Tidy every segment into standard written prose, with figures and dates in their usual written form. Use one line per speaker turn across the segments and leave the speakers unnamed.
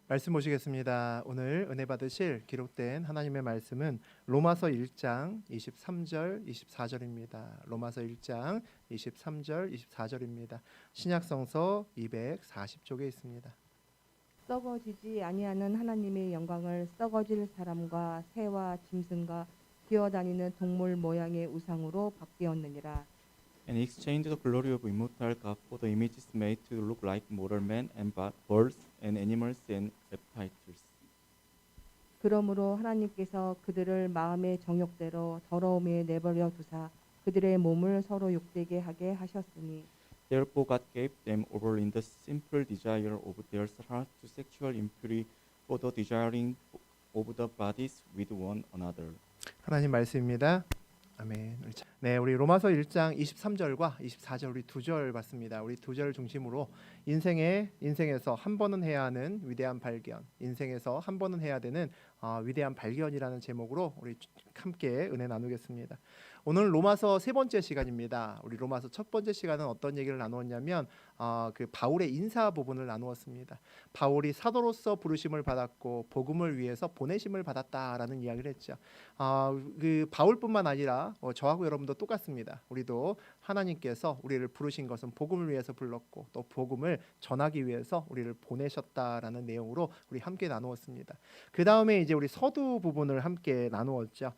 말씀 보시겠습니다. 오늘 은혜 받으실 기록된 하나님의 말씀은 로마서 1장 23절 24절입니다. 로마서 1장 23절 24절입니다. 신약성서 240쪽에 있습니다.
썩어지지 아니하는 하나님의 영광을 썩어질 사람과 새와 짐승과 기어다니는 동물 모양의 우상으로 바뀌었느니라.
And exchanged the glory of immortal God for the images made to look like mortal men and birds and animals and reptiles.
그러므로 하나님께서 그들을 마음의 정욕대로 더러움에 내버려 두사 그들의 몸을 서로 욕되게 하게 하셨으니
Therefore God gave them over in the simple desire of their hearts to sexual impurity for the desiring of the bodies with one another.
하나님 말씀입니다. 아멘. 네, 우리 로마서 1장 23절과 24절 우리 두 절 봤습니다. 우리 두 절을 중심으로 인생에서 한 번은 해야 하는 위대한 발견, 인생에서 한 번은 해야 되는 위대한 발견이라는 제목으로 우리 함께 은혜 나누겠습니다. 오늘 로마서 세 번째 시간입니다. 우리 로마서 첫 번째 시간은 어떤 얘기를 나누었냐면 그 바울의 인사 부분을 나누었습니다. 바울이 사도로서 부르심을 받았고 복음을 위해서 보내심을 받았다라는 이야기를 했죠. 그 바울뿐만 아니라 저하고 여러분도 똑같습니다. 우리도 하나님께서 우리를 부르신 것은 복음을 위해서 불렀고 또 복음을 전하기 위해서 우리를 보내셨다라는 내용으로 우리 함께 나누었습니다. 그 다음에 이제 우리 서두 부분을 함께 나누었죠.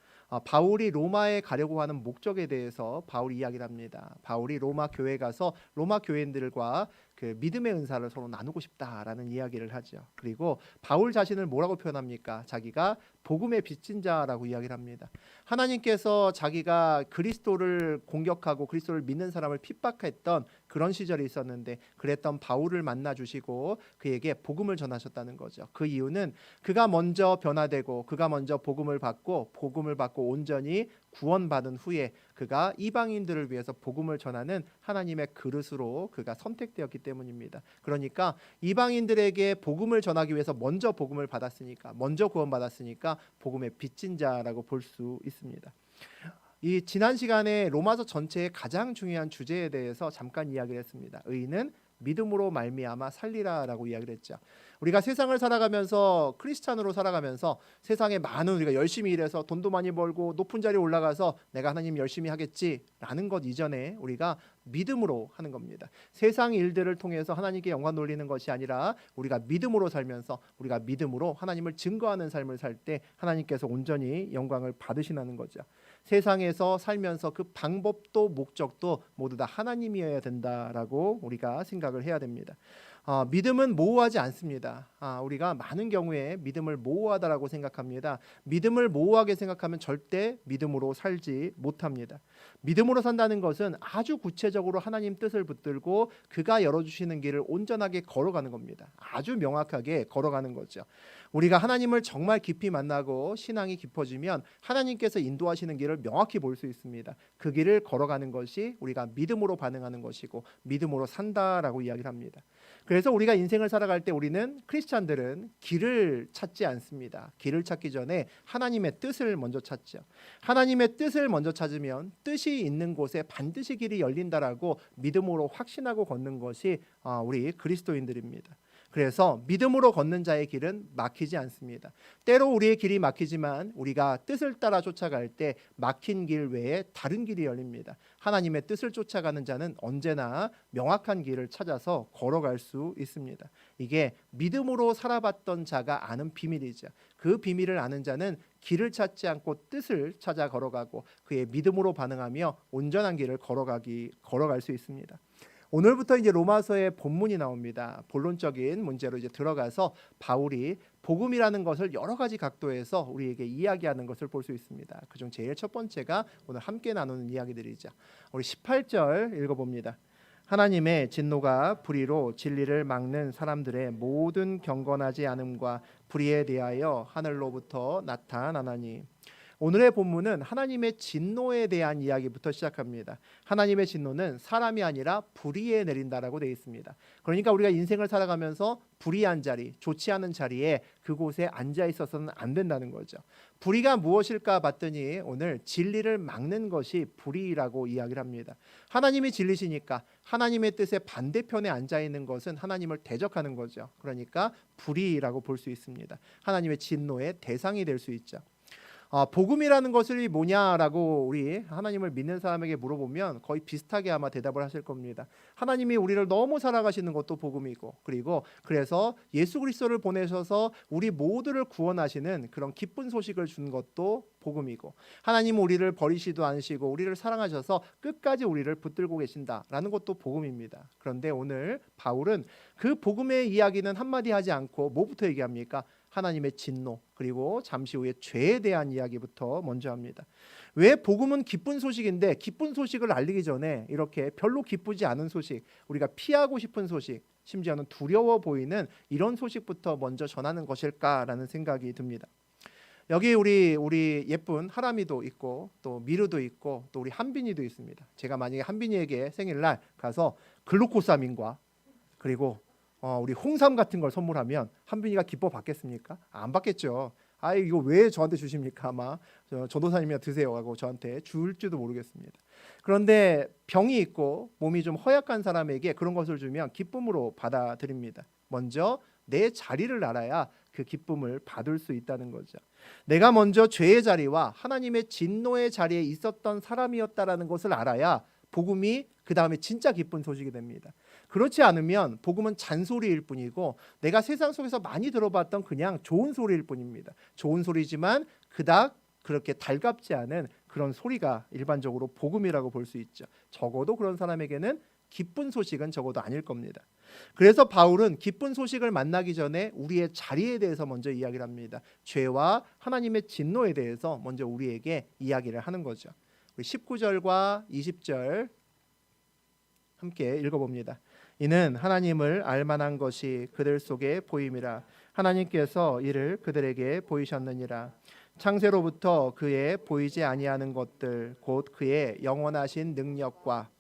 바울이 로마에 가려고 하는 목적에 대해서 바울이 이야기를 합니다. 바울이 로마 교회에 가서 로마 교인들과 그 믿음의 은사를 서로 나누고 싶다라는 이야기를 하죠. 그리고 바울 자신을 뭐라고 표현합니까? 자기가 복음의 빚진 자라고 이야기를 합니다. 하나님께서 자기가 그리스도를 공격하고 그리스도를 믿는 사람을 핍박했던 그런 시절이 있었는데 그랬던 바울을 만나 주시고 그에게 복음을 전하셨다는 거죠. 그 이유는 그가 먼저 변화되고 그가 먼저 복음을 받고 온전히 구원받은 후에 그가 이방인들을 위해서 복음을 전하는 하나님의 그릇으로 그가 선택되었기 때문입니다. 그러니까 이방인들에게 복음을 전하기 위해서 먼저 복음을 받았으니까 먼저 구원받았으니까 복음의 빚진 자라고 볼 수 있습니다. 이 지난 시간에 로마서 전체의 가장 중요한 주제에 대해서 잠깐 이야기를 했습니다. 의인은 믿음으로 말미암아 살리라라고 이야기를 했죠. 우리가 세상을 살아가면서 크리스찬으로 살아가면서 세상에 많은 우리가 열심히 일해서 돈도 많이 벌고 높은 자리에 올라가서 내가 하나님 열심히 하겠지라는 것 이전에 우리가 믿음으로 하는 겁니다. 세상 일들을 통해서 하나님께 영광 돌리는 것이 아니라 우리가 믿음으로 살면서 우리가 믿음으로 하나님을 증거하는 삶을 살 때 하나님께서 온전히 영광을 받으시는 거죠. 세상에서 살면서 그 방법도 목적도 모두 다 하나님이어야 된다라고 우리가 생각을 해야 됩니다. 믿음은 모호하지 않습니다. 우리가 많은 경우에 믿음을 모호하다라고 생각합니다. 믿음을 모호하게 생각하면 절대 믿음으로 살지 못합니다. 믿음으로 산다는 것은 아주 구체적으로 하나님 뜻을 붙들고 그가 열어주시는 길을 온전하게 걸어가는 겁니다. 아주 명확하게 걸어가는 거죠. 우리가 하나님을 정말 깊이 만나고 신앙이 깊어지면 하나님께서 인도하시는 길을 명확히 볼 수 있습니다. 그 길을 걸어가는 것이 우리가 믿음으로 반응하는 것이고 믿음으로 산다라고 이야기를 합니다. 그래서 우리가 인생을 살아갈 때 우리는 크리스찬들은 길을 찾지 않습니다. 길을 찾기 전에 하나님의 뜻을 먼저 찾죠. 하나님의 뜻을 먼저 찾으면 뜻이 있는 곳에 반드시 길이 열린다라고 믿음으로 확신하고 걷는 것이 우리 그리스도인들입니다. 그래서 믿음으로 걷는 자의 길은 막히지 않습니다. 때로 우리의 길이 막히지만 우리가 뜻을 따라 쫓아갈 때 막힌 길 외에 다른 길이 열립니다. 하나님의 뜻을 쫓아가는 자는 언제나 명확한 길을 찾아서 걸어갈 수 있습니다. 이게 믿음으로 살아봤던 자가 아는 비밀이죠. 그 비밀을 아는 자는 길을 찾지 않고 뜻을 찾아 걸어가고 그의 믿음으로 반응하며 온전한 길을 걸어갈 수 있습니다. 오늘부터 이제 로마서의 본문이 나옵니다. 본론적인 문제로 이제 들어가서 바울이 복음이라는 것을 여러 가지 각도에서 우리에게 이야기하는 것을 볼 수 있습니다. 그중 제일 첫 번째가 오늘 함께 나누는 이야기들이죠. 우리 18절 읽어봅니다. 하나님의 진노가 불의로 진리를 막는 사람들의 모든 경건하지 않음과 불의에 대하여 하늘로부터 나타나나니. 오늘의 본문은 하나님의 진노에 대한 이야기부터 시작합니다. 하나님의 진노는 사람이 아니라 불의에 내린다라고 되어 있습니다. 그러니까 우리가 인생을 살아가면서 불의한 자리, 좋지 않은 자리에 그곳에 앉아 있어서는 안 된다는 거죠. 불의가 무엇일까 봤더니 오늘 진리를 막는 것이 불의라고 이야기를 합니다. 하나님이 진리시니까 하나님의 뜻의 반대편에 앉아 있는 것은 하나님을 대적하는 거죠. 그러니까 불의라고 볼 수 있습니다. 하나님의 진노의 대상이 될 수 있죠. 복음이라는 것이 뭐냐라고 우리 하나님을 믿는 사람에게 물어보면 거의 비슷하게 아마 대답을 하실 겁니다. 하나님이 우리를 너무 사랑하시는 것도 복음이고, 그리고 그래서 예수 그리스도를 보내셔서 우리 모두를 구원하시는 그런 기쁜 소식을 준 것도 복음이고, 하나님은 우리를 버리시도 않으시고 우리를 사랑하셔서 끝까지 우리를 붙들고 계신다라는 것도 복음입니다. 그런데 오늘 바울은 그 복음의 이야기는 한마디 하지 않고 뭐부터 얘기합니까? 하나님의 진노, 그리고 잠시 후에 죄에 대한 이야기부터 먼저 합니다. 왜 복음은 기쁜 소식인데 기쁜 소식을 알리기 전에 이렇게 별로 기쁘지 않은 소식, 우리가 피하고 싶은 소식, 심지어는 두려워 보이는 이런 소식부터 먼저 전하는 것일까라는 생각이 듭니다. 여기 우리 예쁜 하람이도 있고 또 미르도 있고 또 우리 한빈이도 있습니다. 제가 만약에 한빈이에게 생일날 가서 글루코사민과 그리고 우리 홍삼 같은 걸 선물하면 한빈이가 기뻐 받겠습니까? 안 받겠죠. 이거 왜 저한테 주십니까? 아마 전도사님이 드세요 하고 저한테 줄지도 모르겠습니다. 그런데 병이 있고 몸이 좀 허약한 사람에게 그런 것을 주면 기쁨으로 받아들입니다. 먼저 내 자리를 알아야 그 기쁨을 받을 수 있다는 거죠. 내가 먼저 죄의 자리와 하나님의 진노의 자리에 있었던 사람이었다라는 것을 알아야 복음이 그 다음에 진짜 기쁜 소식이 됩니다. 그렇지 않으면 복음은 잔소리일 뿐이고 내가 세상 속에서 많이 들어봤던 그냥 좋은 소리일 뿐입니다. 좋은 소리지만 그닥 그렇게 달갑지 않은 그런 소리가 일반적으로 복음이라고 볼 수 있죠. 적어도 그런 사람에게는 기쁜 소식은 적어도 아닐 겁니다. 그래서 바울은 기쁜 소식을 만나기 전에 우리의 자리에 대해서 먼저 이야기를 합니다. 죄와 하나님의 진노에 대해서 먼저 우리에게 이야기를 하는 거죠. 19절과 20절 함께 읽어봅니다. 이는 하나님을 알만한 것이 그들 속에 보임이라. 하나님께서 이를 그들에게 보이셨느니라. 창세로부터 그의 보이지 아니하는 것들 곧 그의 영원하신 능력과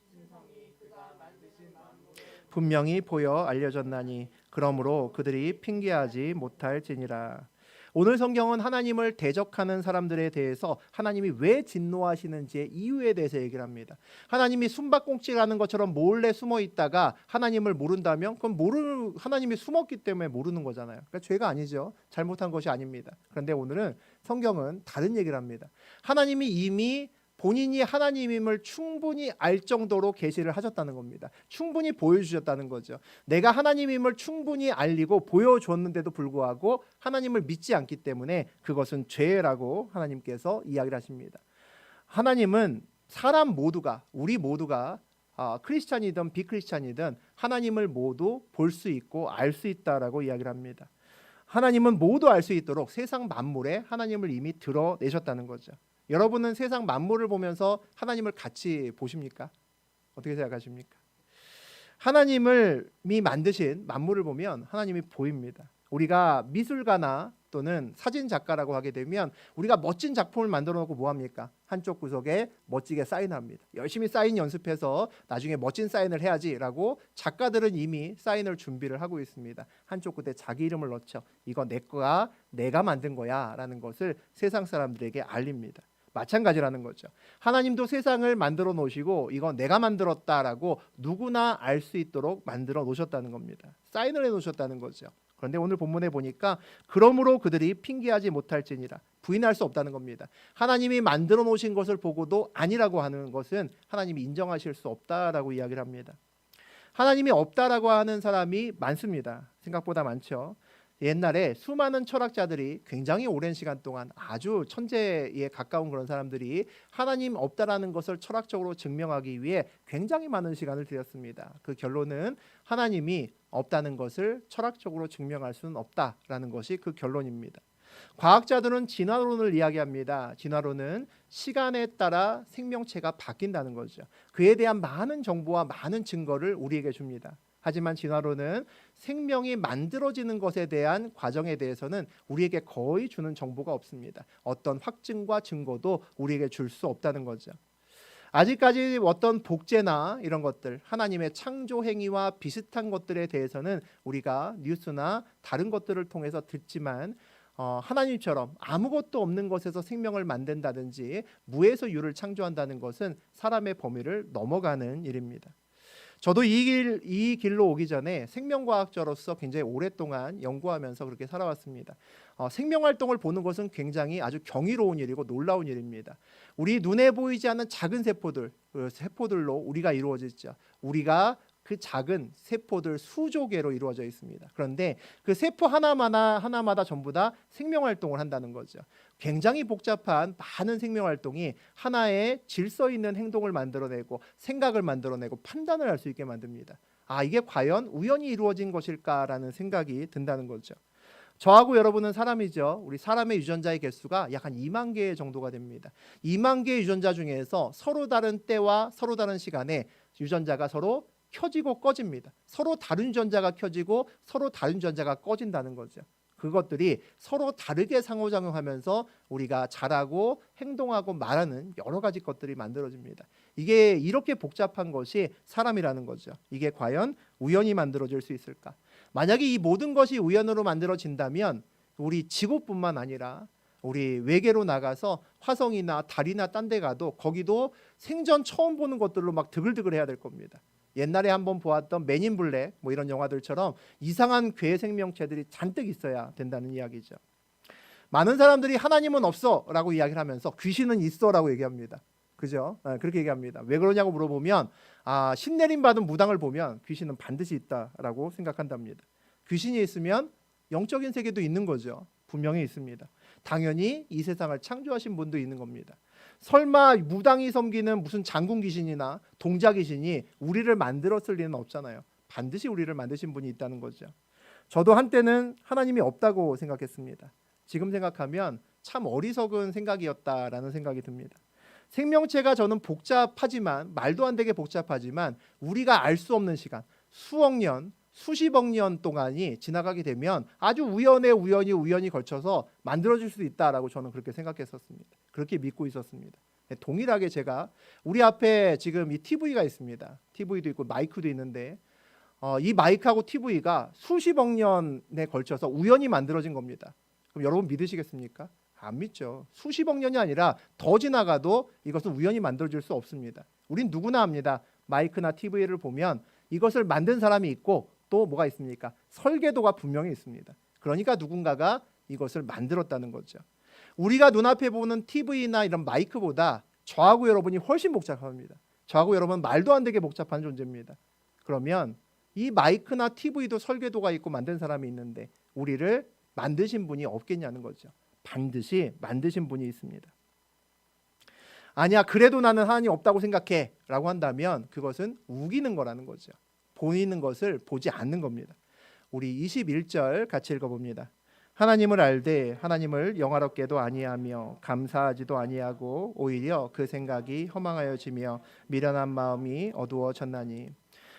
분명히 보여 알려졌나니 그러므로 그들이 핑계하지 못할지니라. 오늘 성경은 하나님을 대적하는 사람들에 대해서 하나님이 왜 진노하시는지의 이유에 대해서 얘기를 합니다. 하나님이 숨바꼭질하는 것처럼 몰래 숨어 있다가 하나님을 모른다면 그건 하나님이 숨었기 때문에 모르는 거잖아요. 그러니까 죄가 아니죠. 잘못한 것이 아닙니다. 그런데 오늘은 성경은 다른 얘기를 합니다. 하나님이 이미 본인이 하나님임을 충분히 알 정도로 계시를 하셨다는 겁니다. 충분히 보여주셨다는 거죠. 내가 하나님임을 충분히 알리고 보여줬는데도 불구하고 하나님을 믿지 않기 때문에 그것은 죄라고 하나님께서 이야기를 하십니다. 하나님은 사람 모두가, 우리 모두가 크리스찬이든 비크리스찬이든 하나님을 모두 볼 수 있고 알 수 있다라고 이야기를 합니다. 하나님은 모두 알 수 있도록 세상 만물에 하나님을 이미 드러내셨다는 거죠. 여러분은 세상 만물을 보면서 하나님을 같이 보십니까? 어떻게 생각하십니까? 하나님이 만드신 만물을 보면 하나님이 보입니다. 우리가 미술가나 또는 사진 작가라고 하게 되면 우리가 멋진 작품을 만들어 놓고 뭐 합니까? 한쪽 구석에 멋지게 사인합니다. 열심히 사인 연습해서 나중에 멋진 사인을 해야지라고 작가들은 이미 사인을 준비를 하고 있습니다. 한쪽 끝에 자기 이름을 넣죠. 이거 내 거야, 내가 만든 거야라는 것을 세상 사람들에게 알립니다. 마찬가지라는 거죠. 하나님도 세상을 만들어 놓으시고 이거 내가 만들었다라고 누구나 알 수 있도록 만들어 놓으셨다는 겁니다. 사인을 해 놓으셨다는 거죠. 그런데 오늘 본문에 보니까 그러므로 그들이 핑계하지 못할지니라, 부인할 수 없다는 겁니다. 하나님이 만들어 놓으신 것을 보고도 아니라고 하는 것은 하나님이 인정하실 수 없다라고 이야기를 합니다. 하나님이 없다라고 하는 사람이 많습니다. 생각보다 많죠. 옛날에 수많은 철학자들이 굉장히 오랜 시간 동안 아주 천재에 가까운 그런 사람들이 하나님 없다라는 것을 철학적으로 증명하기 위해 굉장히 많은 시간을 들였습니다. 그 결론은 하나님이 없다는 것을 철학적으로 증명할 수는 없다라는 것이 그 결론입니다. 과학자들은 진화론을 이야기합니다. 진화론은 시간에 따라 생명체가 바뀐다는 거죠. 그에 대한 많은 정보와 많은 증거를 우리에게 줍니다. 하지만 진화론은 생명이 만들어지는 것에 대한 과정에 대해서는 우리에게 거의 주는 정보가 없습니다. 어떤 확증과 증거도 우리에게 줄 수 없다는 거죠. 아직까지 어떤 복제나 이런 것들, 하나님의 창조 행위와 비슷한 것들에 대해서는 우리가 뉴스나 다른 것들을 통해서 듣지만 하나님처럼 아무것도 없는 것에서 생명을 만든다든지 무에서 유를 창조한다는 것은 사람의 범위를 넘어가는 일입니다. 저도 이 길로 오기 전에 생명과학자로서 굉장히 오랫동안 연구하면서 그렇게 살아왔습니다. 생명활동을 보는 것은 굉장히 아주 경이로운 일이고 놀라운 일입니다. 우리 눈에 보이지 않는 작은 세포들, 그 세포들로 우리가 이루어지죠. 우리가 그 작은 세포들 수조 개로 이루어져 있습니다. 그런데 그 세포 하나마다 전부 다 생명활동을 한다는 거죠. 굉장히 복잡한 많은 생명활동이 하나의 질서 있는 행동을 만들어내고 생각을 만들어내고 판단을 할 수 있게 만듭니다. 이게 과연 우연히 이루어진 것일까라는 생각이 든다는 거죠. 저하고 여러분은 사람이죠. 우리 사람의 유전자의 개수가 약 한 2만 개 정도가 됩니다. 2만 개의 유전자 중에서 서로 다른 때와 서로 다른 시간에 유전자가 서로 켜지고 꺼집니다. 서로 다른 유전자가 켜지고 서로 다른 유전자가 꺼진다는 거죠. 그것들이 서로 다르게 상호작용하면서 우리가 자라고 행동하고 말하는 여러 가지 것들이 만들어집니다. 이게 이렇게 복잡한 것이 사람이라는 거죠. 이게 과연 우연히 만들어질 수 있을까? 만약에 이 모든 것이 우연으로 만들어진다면 우리 지구뿐만 아니라 우리 외계로 나가서 화성이나 달이나 딴 데 가도 거기도 생전 처음 보는 것들로 막 드글드글 해야 될 겁니다. 옛날에 한번 보았던 맨인 블랙 뭐 이런 영화들처럼 이상한 괴 생명체들이 잔뜩 있어야 된다는 이야기죠. 많은 사람들이 하나님은 없어라고 이야기를 하면서 귀신은 있어라고 얘기합니다. 그죠? 그렇게 얘기합니다. 왜 그러냐고 물어보면 신내림 받은 무당을 보면 귀신은 반드시 있다라고 생각한답니다. 귀신이 있으면 영적인 세계도 있는 거죠. 분명히 있습니다. 당연히 이 세상을 창조하신 분도 있는 겁니다. 설마 무당이 섬기는 무슨 장군 귀신이나 동자 귀신이 우리를 만들었을 리는 없잖아요. 반드시 우리를 만드신 분이 있다는 거죠. 저도 한때는 하나님이 없다고 생각했습니다. 지금 생각하면 참 어리석은 생각이었다라는 생각이 듭니다. 생명체가 저는 복잡하지만 말도 안 되게 복잡하지만 우리가 알 수 없는 시간, 수억 년, 수십억 년 동안이 지나가게 되면 아주 우연히 걸쳐서 만들어질 수 있다라고 저는 그렇게 생각했었습니다. 그렇게 믿고 있었습니다. 동일하게 제가 우리 앞에 지금 이 TV가 있습니다. TV도 있고 마이크도 있는데 이 마이크하고 TV가 수십억 년에 걸쳐서 우연히 만들어진 겁니다. 그럼 여러분 믿으시겠습니까? 안 믿죠. 수십억 년이 아니라 더 지나가도 이것은 우연히 만들어질 수 없습니다. 우린 누구나 압니다. 마이크나 TV를 보면 이것을 만든 사람이 있고 또 뭐가 있습니까? 설계도가 분명히 있습니다. 그러니까 누군가가 이것을 만들었다는 거죠. 우리가 눈앞에 보는 TV나 이런 마이크보다 저하고 여러분이 훨씬 복잡합니다. 저하고 여러분은 말도 안 되게 복잡한 존재입니다. 그러면 이 마이크나 TV도 설계도가 있고 만든 사람이 있는데 우리를 만드신 분이 없겠냐는 거죠. 반드시 만드신 분이 있습니다. 아니야, 그래도 나는 하나님 없다고 생각해 라고 한다면 그것은 우기는 거라는 거죠. 보이는 것을 보지 않는 겁니다. 우리 21절 같이 읽어봅니다. 하나님을 알되 하나님을 영화롭게도 아니하며 감사하지도 아니하고 오히려 그 생각이 허망하여지며 미련한 마음이 어두워졌나니.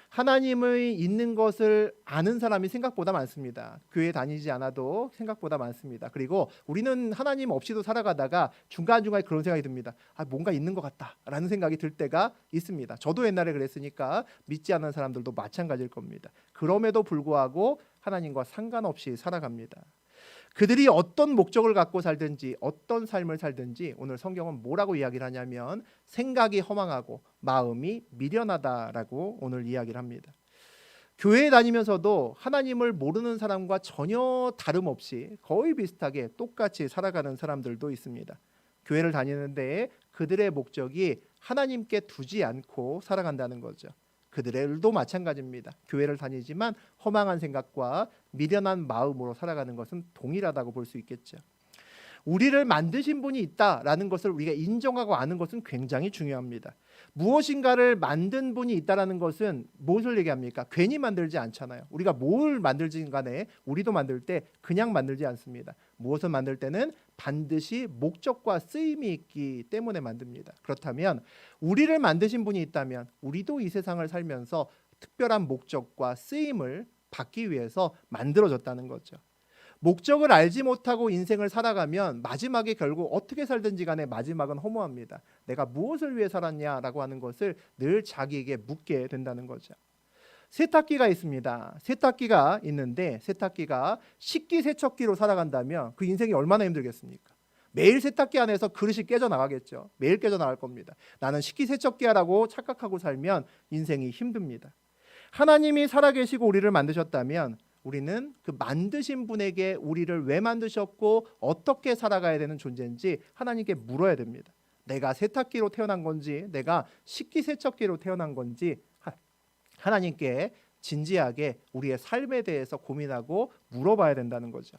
하나님의 있는 것을 아는 사람이 생각보다 많습니다. 교회 다니지 않아도 생각보다 많습니다. 그리고 우리는 하나님 없이도 살아가다가 중간중간에 그런 생각이 듭니다. 뭔가 있는 것 같다라는 생각이 들 때가 있습니다. 저도 옛날에 그랬으니까 믿지 않는 사람들도 마찬가지일 겁니다. 그럼에도 불구하고 하나님과 상관없이 살아갑니다. 그들이 어떤 목적을 갖고 살든지 어떤 삶을 살든지 오늘 성경은 뭐라고 이야기를 하냐면 생각이 허망하고 마음이 미련하다라고 오늘 이야기를 합니다. 교회에 다니면서도 하나님을 모르는 사람과 전혀 다름없이 거의 비슷하게 똑같이 살아가는 사람들도 있습니다. 교회를 다니는데 그들의 목적이 하나님께 두지 않고 살아간다는 거죠. 그들도 마찬가지입니다. 교회를 다니지만 허망한 생각과 미련한 마음으로 살아가는 것은 동일하다고 볼 수 있겠죠. 우리를 만드신 분이 있다라는 것을 우리가 인정하고 아는 것은 굉장히 중요합니다. 무엇인가를 만든 분이 있다라는 것은 무엇을 얘기합니까? 괜히 만들지 않잖아요. 우리가 뭘 만들든 간에 우리도 만들 때 그냥 만들지 않습니다. 무엇을 만들 때는 반드시 목적과 쓰임이 있기 때문에 만듭니다. 그렇다면 우리를 만드신 분이 있다면 우리도 이 세상을 살면서 특별한 목적과 쓰임을 받기 위해서 만들어졌다는 거죠. 목적을 알지 못하고 인생을 살아가면 마지막에 결국 어떻게 살든지 간에 마지막은 허무합니다. 내가 무엇을 위해 살았냐라고 하는 것을 늘 자기에게 묻게 된다는 거죠. 세탁기가 있습니다. 세탁기가 있는데 세탁기가 식기세척기로 살아간다면 그 인생이 얼마나 힘들겠습니까? 매일 세탁기 안에서 그릇이 깨져나가겠죠. 매일 깨져나갈 겁니다. 나는 식기세척기야라고 착각하고 살면 인생이 힘듭니다. 하나님이 살아계시고 우리를 만드셨다면 우리는 그 만드신 분에게 우리를 왜 만드셨고 어떻게 살아가야 되는 존재인지 하나님께 물어야 됩니다. 내가 세탁기로 태어난 건지 내가 식기세척기로 태어난 건지 하나님께 진지하게 우리의 삶에 대해서 고민하고 물어봐야 된다는 거죠.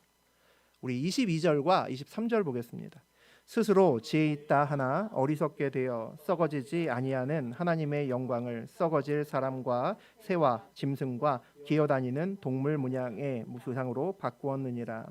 우리 22절과 23절 보겠습니다. 스스로 지혜 있다 하나 어리석게 되어 썩어지지 아니하는 하나님의 영광을 썩어질 사람과 새와 짐승과 기어다니는 동물 문양의 무상으로 바꾸었느니라.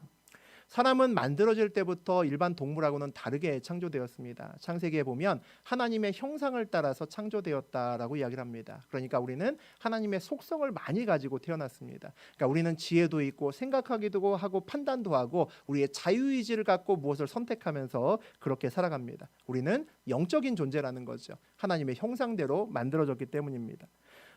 사람은 만들어질 때부터 일반 동물하고는 다르게 창조되었습니다. 창세기에 보면 하나님의 형상을 따라서 창조되었다라고 이야기를 합니다. 그러니까 우리는 하나님의 속성을 많이 가지고 태어났습니다. 그러니까 우리는 지혜도 있고 생각하기도 하고 판단도 하고 우리의 자유의지를 갖고 무엇을 선택하면서 그렇게 살아갑니다. 우리는 영적인 존재라는 거죠. 하나님의 형상대로 만들어졌기 때문입니다.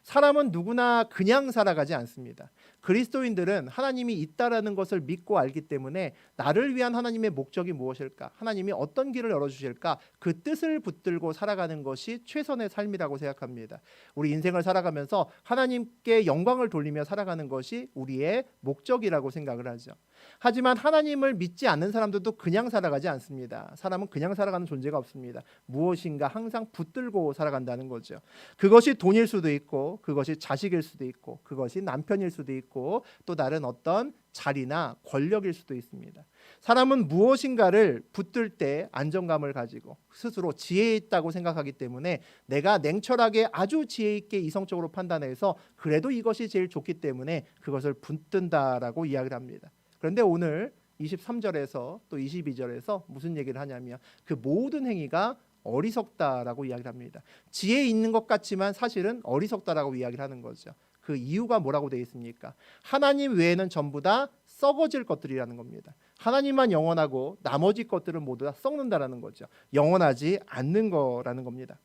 사람은 누구나 그냥 살아가지 않습니다. 그리스도인들은 하나님이 있다라는 것을 믿고 알기 때문에 나를 위한 하나님의 목적이 무엇일까? 하나님이 어떤 길을 열어주실까? 그 뜻을 붙들고 살아가는 것이 최선의 삶이라고 생각합니다. 우리 인생을 살아가면서 하나님께 영광을 돌리며 살아가는 것이 우리의 목적이라고 생각을 하죠. 하지만 하나님을 믿지 않는 사람들도 그냥 살아가지 않습니다. 사람은 그냥 살아가는 존재가 없습니다. 무엇인가 항상 붙들고 살아간다는 거죠. 그것이 돈일 수도 있고 그것이 자식일 수도 있고 그것이 남편일 수도 있고 또 다른 어떤 자리나 권력일 수도 있습니다. 사람은 무엇인가를 붙들 때 안정감을 가지고 스스로 지혜 있다고 생각하기 때문에 내가 냉철하게 아주 지혜 있게 이성적으로 판단해서 그래도 이것이 제일 좋기 때문에 그것을 붙든다라고 이야기를 합니다. 그런데 오늘 23절에서 또 22절에서 무슨 얘기를 하냐면 그 모든 행위가 어리석다라고 이야기를 합니다. 지혜 있는 것 같지만 사실은 어리석다라고 이야기를 하는 거죠. 그 이유가 뭐라고 되어 있습니까? 하나님 외에는 전부 다 썩어질 것들이라는 겁니다. 하나님만 영원하고 나머지 것들은 모두 다 썩는다라는 거죠. 영원하지 않는 거라는 겁니다.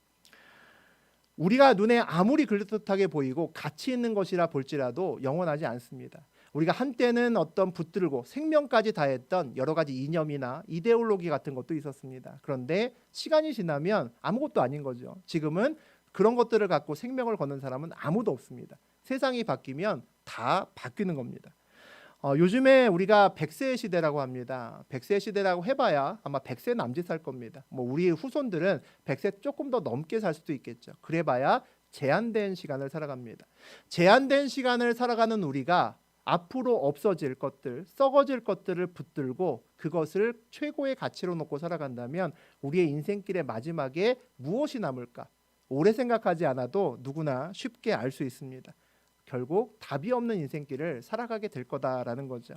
우리가 눈에 아무리 그럴듯하게 보이고 가치 있는 것이라 볼지라도 영원하지 않습니다. 우리가 한때는 어떤 붙들고 생명까지 다했던 여러 가지 이념이나 이데올로기 같은 것도 있었습니다. 그런데 시간이 지나면 아무것도 아닌 거죠. 지금은 그런 것들을 갖고 생명을 거는 사람은 아무도 없습니다. 세상이 바뀌면 다 바뀌는 겁니다. 요즘에 우리가 100세 시대라고 합니다. 100세 시대라고 해봐야 아마 100세 남짓 살 겁니다. 우리 후손들은 100세 조금 더 넘게 살 수도 있겠죠. 그래봐야 제한된 시간을 살아갑니다. 제한된 시간을 살아가는 우리가 앞으로 없어질 것들, 썩어질 것들을 붙들고 그것을 최고의 가치로 놓고 살아간다면 우리의 인생길의 마지막에 무엇이 남을까? 오래 생각하지 않아도 누구나 쉽게 알 수 있습니다. 결국 답이 없는 인생길을 살아가게 될 거다라는 거죠.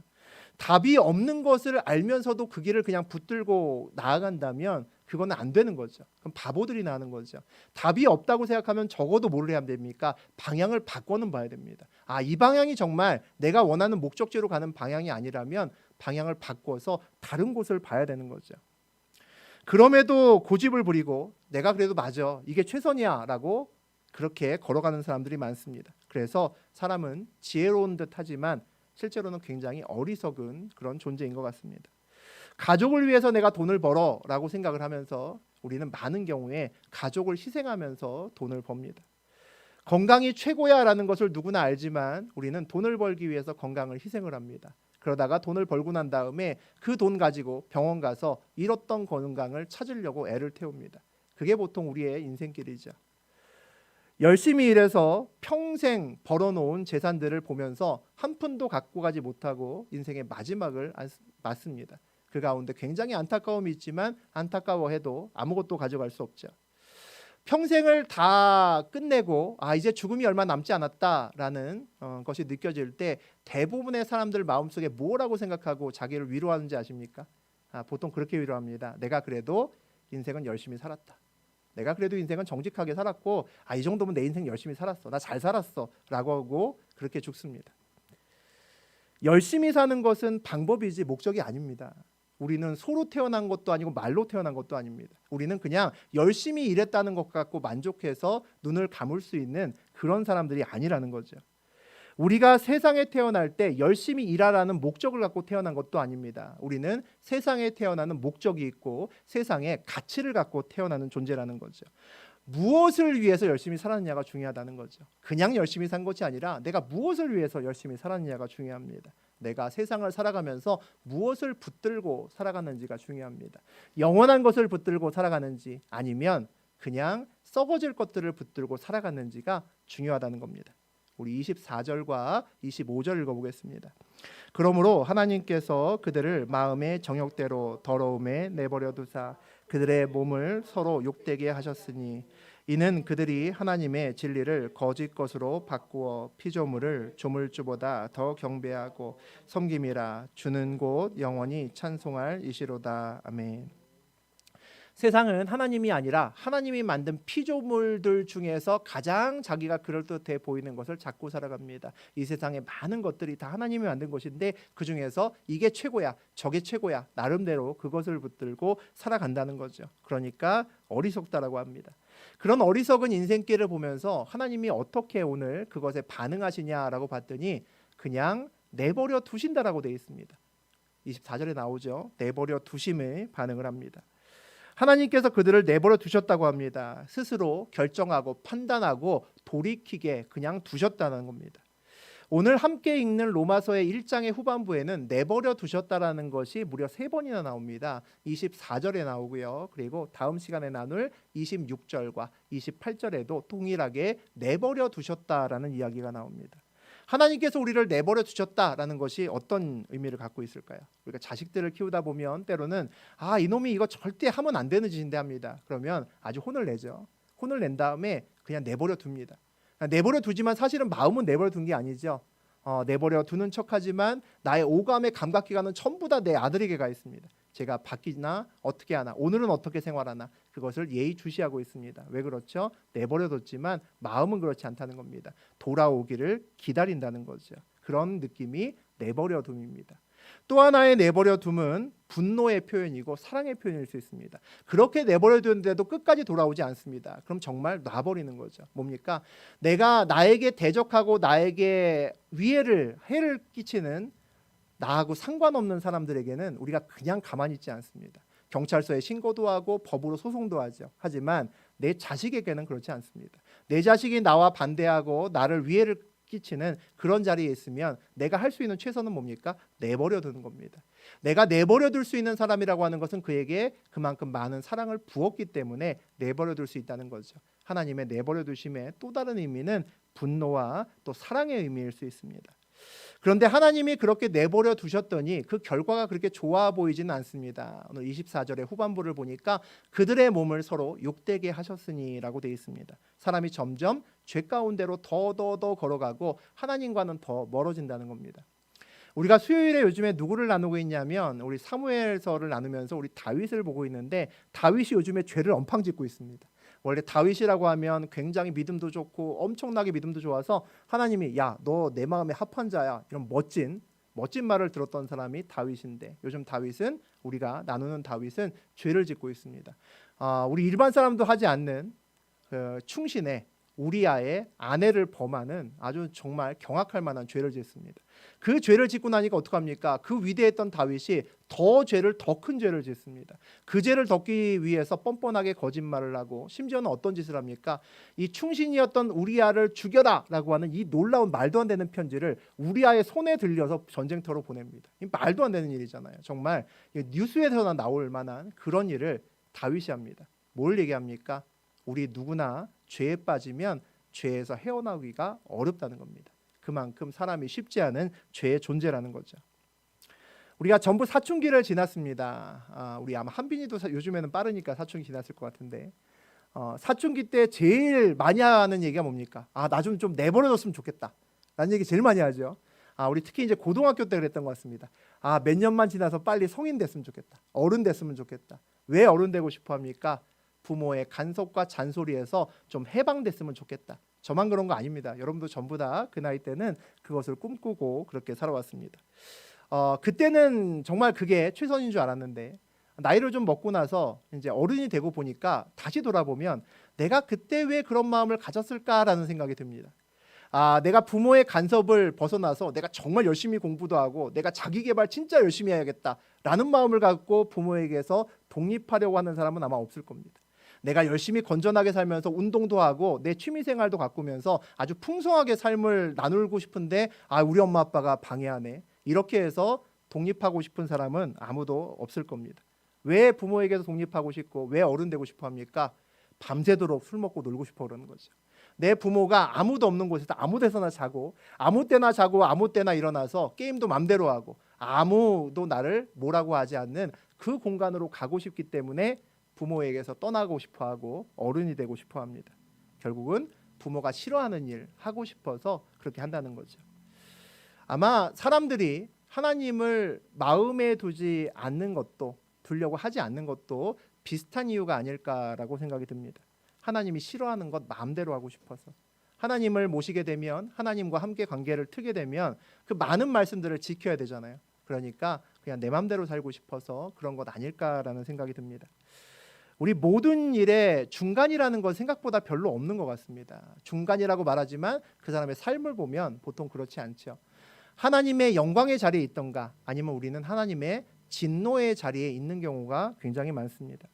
답이 없는 것을 알면서도 그 길을 그냥 붙들고 나아간다면 그거는 안 되는 거죠. 그럼 바보들이 나는 거죠. 답이 없다고 생각하면 적어도 뭘 해야 됩니까? 방향을 바꿔는 봐야 됩니다. 이 방향이 정말 내가 원하는 목적지로 가는 방향이 아니라면 방향을 바꿔서 다른 곳을 봐야 되는 거죠. 그럼에도 고집을 부리고 내가 그래도 맞아, 이게 최선이야 라고 그렇게 걸어가는 사람들이 많습니다. 그래서 사람은 지혜로운 듯 하지만 실제로는 굉장히 어리석은 그런 존재인 것 같습니다. 가족을 위해서 내가 돈을 벌어 라고 생각을 하면서 우리는 많은 경우에 가족을 희생하면서 돈을 법니다. 건강이 최고야 라는 것을 누구나 알지만 우리는 돈을 벌기 위해서 건강을 희생을 합니다. 그러다가 돈을 벌고 난 다음에 그 돈 가지고 병원 가서 잃었던 건강을 찾으려고 애를 태웁니다. 그게 보통 우리의 인생길이죠. 열심히 일해서 평생 벌어놓은 재산들을 보면서 한 푼도 갖고 가지 못하고 인생의 마지막을 맞습니다. 그 가운데 굉장히 안타까움이 있지만 안타까워해도 아무것도 가져갈 수 없죠. 평생을 다 끝내고 이제 죽음이 얼마 남지 않았다라는 것이 느껴질 때 대부분의 사람들 마음속에 뭐라고 생각하고 자기를 위로하는지 아십니까? 보통 그렇게 위로합니다. 내가 그래도 인생은 열심히 살았다. 내가 그래도 인생은 정직하게 살았고 이 정도면 내 인생 열심히 살았어. 나 잘 살았어. 라고 하고 그렇게 죽습니다. 열심히 사는 것은 방법이지 목적이 아닙니다. 우리는 소로 태어난 것도 아니고 말로 태어난 것도 아닙니다. 우리는 그냥 열심히 일했다는 것 갖고 만족해서 눈을 감을 수 있는 그런 사람들이 아니라는 거죠. 우리가 세상에 태어날 때 열심히 일하라는 목적을 갖고 태어난 것도 아닙니다. 우리는 세상에 태어나는 목적이 있고 세상에 가치를 갖고 태어나는 존재라는 거죠. 무엇을 위해서 열심히 살았느냐가 중요하다는 거죠. 그냥 열심히 산 것이 아니라 내가 무엇을 위해서 열심히 살았느냐가 중요합니다. 내가 세상을 살아가면서 무엇을 붙들고 살아가는지가 중요합니다. 영원한 것을 붙들고 살아가는지 아니면 그냥 썩어질 것들을 붙들고 살아가는지가 중요하다는 겁니다. 우리 24절과 25절 읽어보겠습니다. 그러므로 하나님께서 그들을 마음의 정욕대로 더러움에 내버려 두사 그들의 몸을 서로 욕되게 하셨으니 이는 그들이 하나님의 진리를 거짓 것으로 바꾸어 피조물을 조물주보다 더 경배하고 섬김이라. 주는 곳 영원히 찬송할 이시로다. 아멘. 세상은 하나님이 아니라 하나님이 만든 피조물들 중에서 가장 자기가 그럴듯해 보이는 것을 찾고 살아갑니다. 이 세상의 많은 것들이 다 하나님이 만든 것인데 그 중에서 이게 최고야, 저게 최고야, 나름대로 그것을 붙들고 살아간다는 거죠. 그러니까 어리석다라고 합니다. 그런 어리석은 인생길을 보면서 하나님이 어떻게 오늘 그것에 반응하시냐라고 봤더니 그냥 내버려 두신다라고 되어 있습니다. 24절에 나오죠. 내버려 두심에 반응을 합니다. 하나님께서 그들을 내버려 두셨다고 합니다. 스스로 결정하고 판단하고 돌이키게 그냥 두셨다는 겁니다. 오늘 함께 읽는 로마서의 1장의 후반부에는 내버려 두셨다라는 것이 무려 3번이나 나옵니다. 24절에 나오고요. 그리고 다음 시간에 나눌 26절과 28절에도 동일하게 내버려 두셨다라는 이야기가 나옵니다. 하나님께서 우리를 내버려 두셨다라는 것이 어떤 의미를 갖고 있을까요? 우리가 자식들을 키우다 보면 때로는 이놈이 이거 절대 하면 안 되는 짓인데 합니다. 그러면 아주 혼을 내죠. 혼을 낸 다음에 그냥 내버려 둡니다. 내버려 두지만 사실은 마음은 내버려 둔 게 아니죠. 내버려 두는 척하지만 나의 오감의 감각기관은 전부 다 내 아들에게 가 있습니다. 제가 바뀌나 어떻게 하나, 오늘은 어떻게 생활하나 그것을 예의주시하고 있습니다. 왜 그렇죠? 내버려뒀지만 마음은 그렇지 않다는 겁니다. 돌아오기를 기다린다는 거죠. 그런 느낌이 내버려둠입니다. 또 하나의 내버려둠은 분노의 표현이고 사랑의 표현일 수 있습니다. 그렇게 내버려두는데도 끝까지 돌아오지 않습니다. 그럼 정말 놔버리는 거죠. 뭡니까? 내가 나에게 대적하고 나에게 해를 끼치는 나하고 상관없는 사람들에게는 우리가 그냥 가만히 있지 않습니다. 경찰서에 신고도 하고 법으로 소송도 하죠. 하지만 내 자식에게는 그렇지 않습니다. 내 자식이 나와 반대하고 나를 위해를 끼치는 그런 자리에 있으면 내가 할 수 있는 최선은 뭡니까? 내버려 두는 겁니다. 내가 내버려 둘 수 있는 사람이라고 하는 것은 그에게 그만큼 많은 사랑을 부었기 때문에 내버려 둘 수 있다는 거죠. 하나님의 내버려 두심의 또 다른 의미는 분노와 또 사랑의 의미일 수 있습니다. 그런데 하나님이 그렇게 내버려 두셨더니 그 결과가 그렇게 좋아 보이지는 않습니다. 오늘 24절의 후반부를 보니까 그들의 몸을 서로 욕되게 하셨으니라고 되어 있습니다. 사람이 점점 죄 가운데로 더 걸어가고 하나님과는 더 멀어진다는 겁니다. 우리가 수요일에 요즘에 누구를 나누고 있냐면 우리 사무엘서를 나누면서 우리 다윗을 보고 있는데 다윗이 요즘에 죄를 엄팡짓고 있습니다. 원래 다윗이라고 하면 굉장히 믿음도 좋고 엄청나게 믿음도 좋아서 하나님이 야, 너 내 마음에 합한 자야 이런 멋진 말을 들었던 사람이 다윗인데 요즘 다윗은 우리가 나누는 다윗은 죄를 짓고 있습니다. 우리 일반 사람도 하지 않는 충신의 우리아의 아내를 범하는 아주 정말 경악할 만한 죄를 짓습니다. 그 죄를 짓고 나니까 어떡합니까? 그 위대했던 다윗이 더 큰 죄를 짓습니다. 그 죄를 덮기 위해서 뻔뻔하게 거짓말을 하고 심지어는 어떤 짓을 합니까? 이 충신이었던 우리아를 죽여라 라고 하는 이 놀라운 말도 안 되는 편지를 우리아의 손에 들려서 전쟁터로 보냅니다. 이 말도 안 되는 일이잖아요. 정말 뉴스에서나 나올 만한 그런 일을 다윗이 합니다. 뭘 얘기합니까? 우리 누구나 죄에 빠지면 죄에서 헤어나오기가 어렵다는 겁니다. 그만큼 사람이 쉽지 않은 죄의 존재라는 거죠. 우리가 전부 사춘기를 지났습니다. 우리 아마 한빈이도 요즘에는 빠르니까 사춘기 지났을 것 같은데 사춘기 때 제일 많이 하는 얘기가 뭡니까? 나 좀 내버려뒀으면 좋겠다 라는 얘기 제일 많이 하죠. 우리 특히 이제 고등학교 때 그랬던 것 같습니다. 몇 년만 지나서 빨리 성인 됐으면 좋겠다. 어른 됐으면 좋겠다. 왜 어른 되고 싶어 합니까? 부모의 간섭과 잔소리에서 좀 해방됐으면 좋겠다. 저만 그런 거 아닙니다. 여러분도 전부 다 그 나이 때는 그것을 꿈꾸고 그렇게 살아왔습니다. 그때는 정말 그게 최선인 줄 알았는데 나이를 좀 먹고 나서 이제 어른이 되고 보니까 다시 돌아보면 내가 그때 왜 그런 마음을 가졌을까라는 생각이 듭니다. 내가 부모의 간섭을 벗어나서 내가 정말 열심히 공부도 하고 내가 자기 개발 진짜 열심히 해야겠다라는 마음을 갖고 부모에게서 독립하려고 하는 사람은 아마 없을 겁니다. 내가 열심히 건전하게 살면서 운동도 하고 내 취미 생활도 가꾸면서 아주 풍성하게 삶을 나누고 싶은데 우리 엄마 아빠가 방해하네. 이렇게 해서 독립하고 싶은 사람은 아무도 없을 겁니다. 왜 부모에게서 독립하고 싶고 왜 어른 되고 싶어 합니까? 밤새도록 술 먹고 놀고 싶어 그러는 거죠. 내 부모가 아무도 없는 곳에서 아무 데서나 자고 아무 때나 자고 아무 때나 일어나서 게임도 맘대로 하고 아무도 나를 뭐라고 하지 않는 그 공간으로 가고 싶기 때문에 부모에게서 떠나고 싶어하고 어른이 되고 싶어합니다. 결국은 부모가 싫어하는 일 하고 싶어서 그렇게 한다는 거죠. 아마 사람들이 하나님을 마음에 두지 않는 것도 두려고 하지 않는 것도 비슷한 이유가 아닐까라고 생각이 듭니다. 하나님이 싫어하는 것 마음대로 하고 싶어서 하나님을 모시게 되면 하나님과 함께 관계를 트게 되면 그 많은 말씀들을 지켜야 되잖아요. 그러니까 그냥 내 마음대로 살고 싶어서 그런 것 아닐까라는 생각이 듭니다. 우리 모든 일에 중간이라는 건 생각보다 별로 없는 것 같습니다. 중간이라고 말하지만 그 사람의 삶을 보면 보통 그렇지 않죠. 하나님의 영광의 자리에 있던가 아니면 우리는 하나님의 진노의 자리에 있는 경우가 굉장히 많습니다.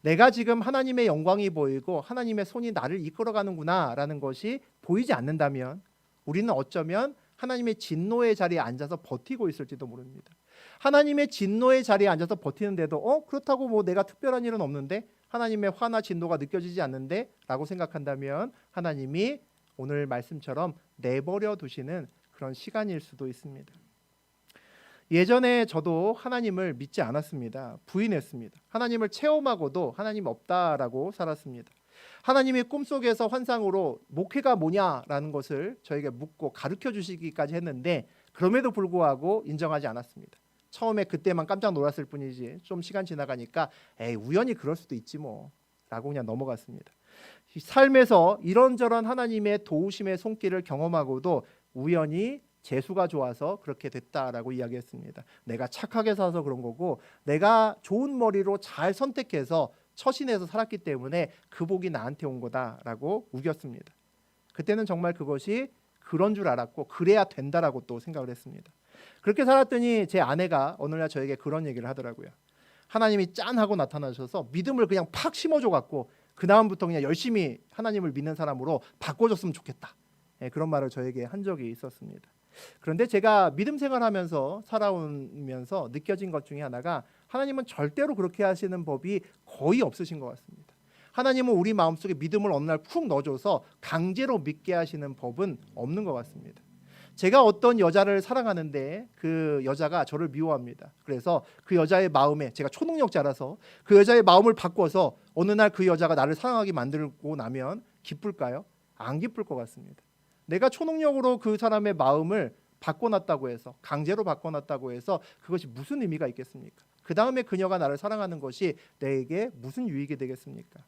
내가 지금 하나님의 영광이 보이고 하나님의 손이 나를 이끌어가는구나 라는 것이 보이지 않는다면 우리는 어쩌면 하나님의 진노의 자리에 앉아서 버티고 있을지도 모릅니다. 하나님의 진노의 자리에 앉아서 버티는데도 그렇다고 뭐 내가 특별한 일은 없는데 하나님의 화나 진노가 느껴지지 않는데 라고 생각한다면 하나님이 오늘 말씀처럼 내버려 두시는 그런 시간일 수도 있습니다. 예전에 저도 하나님을 믿지 않았습니다. 부인했습니다. 하나님을 체험하고도 하나님 없다라고 살았습니다. 하나님이 꿈속에서 환상으로 목회가 뭐냐라는 것을 저에게 묻고 가르쳐 주시기까지 했는데 그럼에도 불구하고 인정하지 않았습니다. 처음에 그때만 깜짝 놀랐을 뿐이지 좀 시간 지나가니까 우연히 그럴 수도 있지 뭐 라고 그냥 넘어갔습니다. 삶에서 이런저런 하나님의 도우심의 손길을 경험하고도 우연히 재수가 좋아서 그렇게 됐다라고 이야기했습니다. 내가 착하게 살아서 그런 거고 내가 좋은 머리로 잘 선택해서 처신해서 살았기 때문에 그 복이 나한테 온 거다라고 우겼습니다. 그때는 정말 그것이 그런 줄 알았고 그래야 된다라고 또 생각을 했습니다. 그렇게 살았더니 제 아내가 어느 날 저에게 그런 얘기를 하더라고요. 하나님이 짠 하고 나타나셔서 믿음을 그냥 팍 심어줘 갖고 그 다음부터 그냥 열심히 하나님을 믿는 사람으로 바꿔줬으면 좋겠다. 그런 말을 저에게 한 적이 있었습니다. 그런데 제가 믿음 생활하면서 살아오면서 느껴진 것 중에 하나가 하나님은 절대로 그렇게 하시는 법이 거의 없으신 것 같습니다. 하나님은 우리 마음속에 믿음을 어느 날 푹 넣어줘서 강제로 믿게 하시는 법은 없는 것 같습니다. 제가 어떤 여자를 사랑하는데 그 여자가 저를 미워합니다. 그래서 그 여자의 마음에 제가 초능력자라서 그 여자의 마음을 바꿔서 어느 날 그 여자가 나를 사랑하게 만들고 나면 기쁠까요? 안 기쁠 것 같습니다. 내가 초능력으로 그 사람의 마음을 바꿔놨다고 해서 강제로 바꿔놨다고 해서 그것이 무슨 의미가 있겠습니까? 그 다음에 그녀가 나를 사랑하는 것이 내게 무슨 유익이 되겠습니까?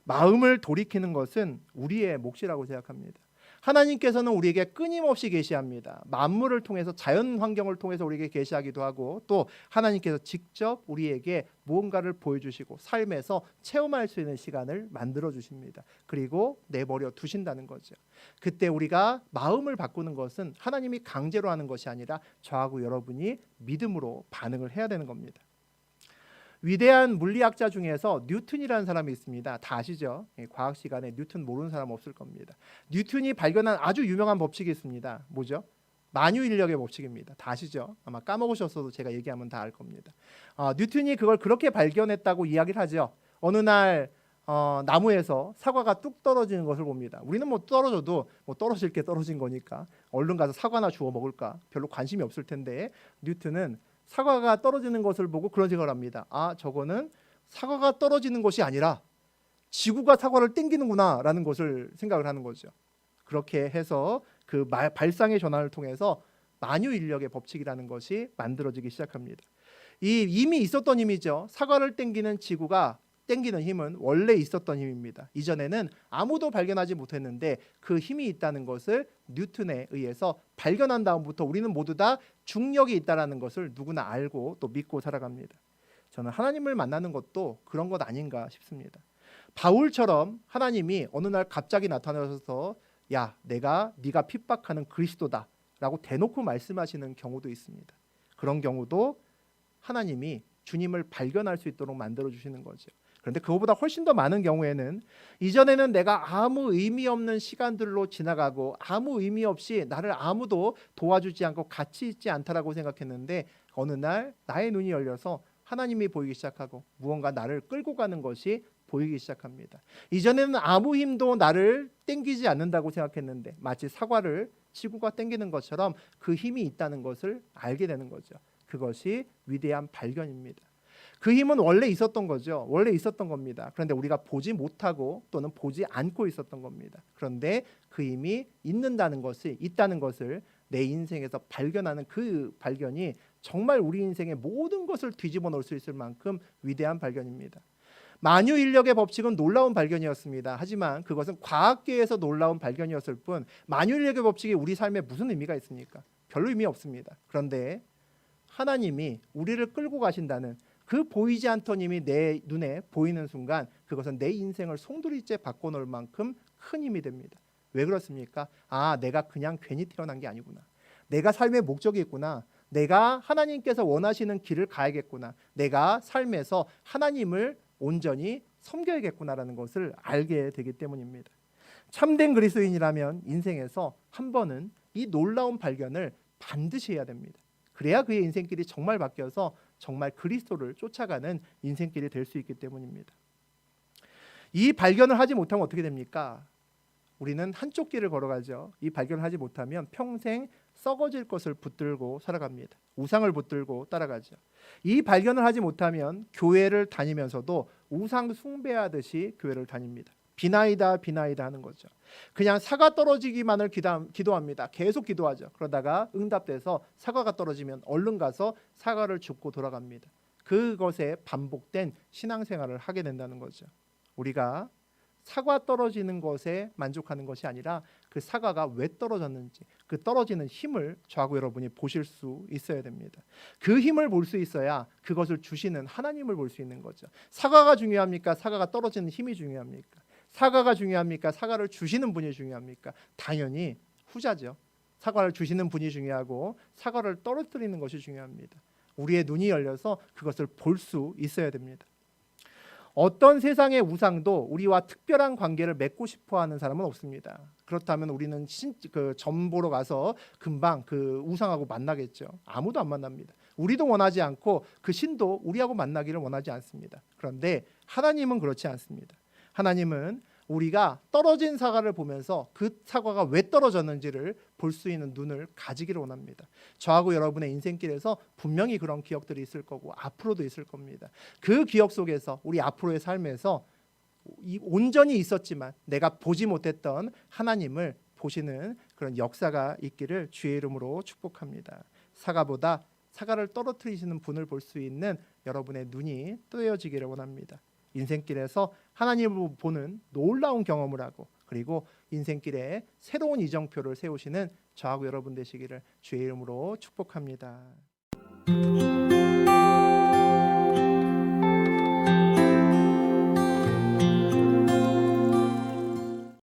마음을 돌이키는 것은 우리의 몫이라고 생각합니다. 하나님께서는 우리에게 끊임없이 계시합니다. 만물을 통해서 자연 환경을 통해서 우리에게 계시하기도 하고 또 하나님께서 직접 우리에게 무언가를 보여주시고 삶에서 체험할 수 있는 시간을 만들어 주십니다. 그리고 내버려 두신다는 거죠. 그때 우리가 마음을 바꾸는 것은 하나님이 강제로 하는 것이 아니라 저하고 여러분이 믿음으로 반응을 해야 되는 겁니다. 위대한 물리학자 중에서 뉴턴이라는 사람이 있습니다. 다 아시죠? 과학 시간에 뉴턴 모르는 사람 없을 겁니다. 뉴턴이 발견한 아주 유명한 법칙이 있습니다. 뭐죠? 만유인력의 법칙입니다. 다 아시죠? 아마 까먹으셨어도 제가 얘기하면 다 알 겁니다. 뉴턴이 그걸 그렇게 발견했다고 이야기를 하죠. 어느 날 나무에서 사과가 뚝 떨어지는 것을 봅니다. 우리는 뭐 떨어져도 뭐 떨어질 게 떨어진 거니까 얼른 가서 사과나 주워 먹을까 별로 관심이 없을 텐데 뉴턴은 사과가 떨어지는 것을 보고 그런 생각을 합니다. 저거는 사과가 떨어지는 것이 아니라 지구가 사과를 땡기는구나 라는 것을 생각을 하는 거죠. 그렇게 해서 그 발상의 전환을 통해서 만유인력의 법칙이라는 것이 만들어지기 시작합니다. 이미 있었던 힘이죠. 사과를 땡기는 지구가 땡기는 힘은 원래 있었던 힘입니다. 이전에는 아무도 발견하지 못했는데 그 힘이 있다는 것을 뉴턴에 의해서 발견한 다음부터 우리는 모두 다 중력이 있다는 것을 누구나 알고 또 믿고 살아갑니다. 저는 하나님을 만나는 것도 그런 것 아닌가 싶습니다. 바울처럼 하나님이 어느 날 갑자기 나타나셔서 야, 네가 핍박하는 그리스도다 라고 대놓고 말씀하시는 경우도 있습니다. 그런 경우도 하나님이 주님을 발견할 수 있도록 만들어주시는 거죠. 그런데 그거보다 훨씬 더 많은 경우에는 이전에는 내가 아무 의미 없는 시간들로 지나가고 아무 의미 없이 나를 아무도 도와주지 않고 같이 있지 않다라고 생각했는데 어느 날 나의 눈이 열려서 하나님이 보이기 시작하고 무언가 나를 끌고 가는 것이 보이기 시작합니다. 이전에는 아무 힘도 나를 땡기지 않는다고 생각했는데 마치 사과를 치고가 땡기는 것처럼 그 힘이 있다는 것을 알게 되는 거죠. 그것이 위대한 발견입니다. 그 힘은 원래 있었던 거죠. 원래 있었던 겁니다. 그런데 우리가 보지 못하고 또는 보지 않고 있었던 겁니다. 그런데 그 힘이 있다는 것을 내 인생에서 발견하는 그 발견이 정말 우리 인생의 모든 것을 뒤집어 놓을 수 있을 만큼 위대한 발견입니다. 만유인력의 법칙은 놀라운 발견이었습니다. 하지만 그것은 과학계에서 놀라운 발견이었을 뿐 만유인력의 법칙이 우리 삶에 무슨 의미가 있습니까? 별로 의미 없습니다. 그런데 하나님이 우리를 끌고 가신다는 그 보이지 않던 힘이 내 눈에 보이는 순간 그것은 내 인생을 송두리째 바꿔놓을 만큼 큰 힘이 됩니다. 왜 그렇습니까? 아, 내가 그냥 괜히 태어난 게 아니구나. 내가 삶의 목적이 있구나. 내가 하나님께서 원하시는 길을 가야겠구나. 내가 삶에서 하나님을 온전히 섬겨야겠구나라는 것을 알게 되기 때문입니다. 참된 그리스도인이라면 인생에서 한 번은 이 놀라운 발견을 반드시 해야 됩니다. 그래야 그의 인생길이 정말 바뀌어서 정말 그리스도를 쫓아가는 인생길이 될 수 있기 때문입니다. 이 발견을 하지 못하면 어떻게 됩니까? 우리는 한쪽 길을 걸어가죠. 이 발견을 하지 못하면 평생 썩어질 것을 붙들고 살아갑니다. 우상을 붙들고 따라가죠. 이 발견을 하지 못하면 교회를 다니면서도 우상 숭배하듯이 교회를 다닙니다. 비나이다 하는 거죠. 그냥 사과 떨어지기만을 기도합니다. 계속 기도하죠. 그러다가 응답돼서 사과가 떨어지면 얼른 가서 사과를 줍고 돌아갑니다. 그것에 반복된 신앙생활을 하게 된다는 거죠. 우리가 사과 떨어지는 것에 만족하는 것이 아니라 그 사과가 왜 떨어졌는지 그 떨어지는 힘을 저하고 여러분이 보실 수 있어야 됩니다. 그 힘을 볼 수 있어야 그것을 주시는 하나님을 볼 수 있는 거죠. 사과가 중요합니까? 사과가 떨어지는 힘이 중요합니까? 사과가 중요합니까? 사과를 주시는 분이 중요합니까? 당연히 후자죠. 사과를 주시는 분이 중요하고 사과를 떨어뜨리는 것이 중요합니다. 우리의 눈이 열려서 그것을 볼 수 있어야 됩니다. 어떤 세상의 우상도 우리와 특별한 관계를 맺고 싶어하는 사람은 없습니다. 그렇다면 우리는 점 보러 가서 금방 그 우상하고 만나겠죠. 아무도 안 만납니다. 우리도 원하지 않고 그 신도 우리하고 만나기를 원하지 않습니다. 그런데 하나님은 그렇지 않습니다. 하나님은 우리가 떨어진 사과를 보면서 그 사과가 왜 떨어졌는지를 볼 수 있는 눈을 가지기를 원합니다. 저하고 여러분의 인생길에서 분명히 그런 기억들이 있을 거고 앞으로도 있을 겁니다. 그 기억 속에서 우리 앞으로의 삶에서 온전히 있었지만 내가 보지 못했던 하나님을 보시는 그런 역사가 있기를 주의 이름으로 축복합니다. 사과보다 사과를 떨어뜨리시는 분을 볼 수 있는 여러분의 눈이 뜨여지기를 원합니다. 인생길에서 하나님을 보는 놀라운 경험을 하고 그리고 인생길에 새로운 이정표를 세우시는 저하고 여러분 되시기를 주의 이름으로 축복합니다.